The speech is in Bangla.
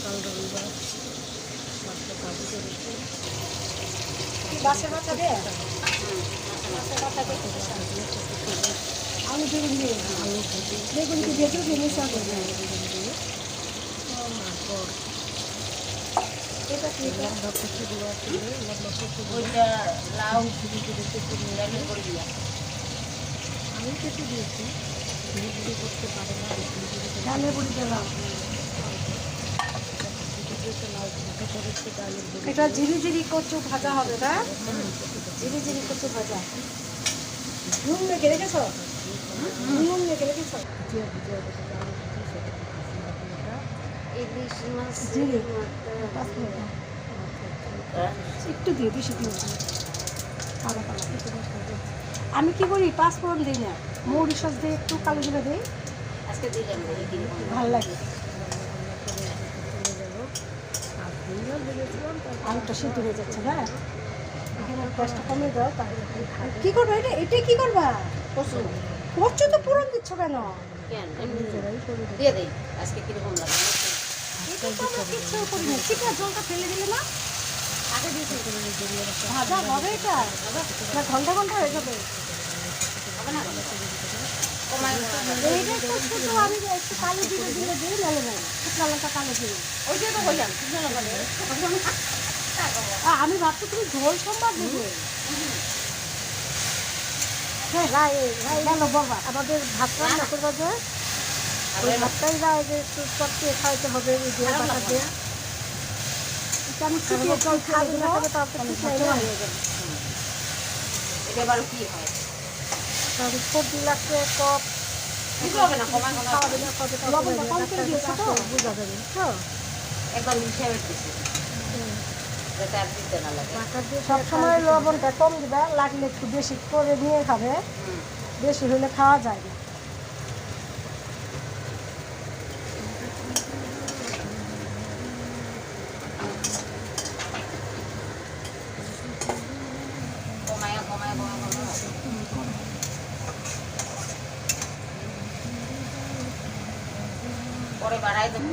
কাল রবিবার মাছটা কাজু করেছি। বাসে মাথা দে মাথা দিয়ে আলু বেগুন দিয়ে আলু ভেজে বেগুনকে ভেজে দিয়ে মিশা করবে। তারপর এটা কি লম্বা কুচি দেওয়া ছিল, লম্বা কুচি ওইটা লাউ ধীরে ধীরে কেটে নিয়ে ডালের করে দিয়া আমি কেটে দিয়েছি। ধীরে ধীরে করতে পারে না, ধীরে ধীরে ডালে বড়ি দিলাম। লাউ ভাজা করেছে ডালের বড়ি। এটা ঝিরি ঝিরি কচু ভাজা হবে না? ঝিরি ঝিরি কচু ভাজা। নুন মেখে রেখেছ? নুন মেখে রেখেছ? ভুজিয়া ভুজিয়া রেখেছে আলু ভুজি, সেটা দিতেছি বাকিটা। ইলিশ মাছ জিরে পাঁচফোড়ন একটু দিয়ে, বেশি দিয়ে কালো কালো আমি কি করি পাঁচফোড়ন দিই না, মৌরি সস দিয়ে একটু কালো জিরে দিই, আজকে দিলাম দেখি কিরকম ভালো লাগে। চলে যাবো আর দুইবার ভেবেছিলাম তারপর আলুটা সিদ্ধ হয়ে যাচ্ছে না, এখানে গ্যাসটা কমিয়ে দাও। তাহলে কি করবে এটা? এটাই কি করবা? কচু কচু তো পুরন দিচ্ছ কেন? কেন এমনি নিজেরাই করে দিয়ে দেই আজকে কিরকম লাগে এটা তো আমরা কিচ্ছু করি না, চিপা জলটা ফেলে দিলে না? আগে দিয়েছি ভাজা হবে এটা না ঘন্টা ঘন্টা হয়ে যাবে? হবে না কমাই এইটা তো শুধু আমি একটু কালো জিরে দিলে দিই, নাহলে নাই শুকনো লঙ্কা কালো জিরে। ওইটা তো বললাম শুকনো লঙ্কা দিয়ে আমি ভাবছি তুমি ঝোল সম্বাদ দেবে। হ্যাঁ গেল বাবা, আমাদের ভাত রান্না করবো যে ওই ভাতটাই যায় যে একটু চটকে খাইতে হবে ওই দিয়ে বাটা দিয়ে। এটা আমি শুকিয়ে জল খাবে না খাবে তারপর হয়ে যাবে। এটা আবার কি হয় কারণ সবজি লাগছে টক কিছু হবে না কমাই কমাই খাওয়া দাওয়া খাবে, লবণটা কম করে দিয়েছো তো বোঝা যাবে বুঝছো? একবার মিশিয়ে দিতেছি যাতে আর দিতে না লাগে সবসময় লবণটা কম দিবা, লাগলে একটু বেশি করে নিয়ে খাবে, বেশি হলে খাওয়া যায় না। কমায় কমায় কমায় কমায় পরে বাড়াই দেবো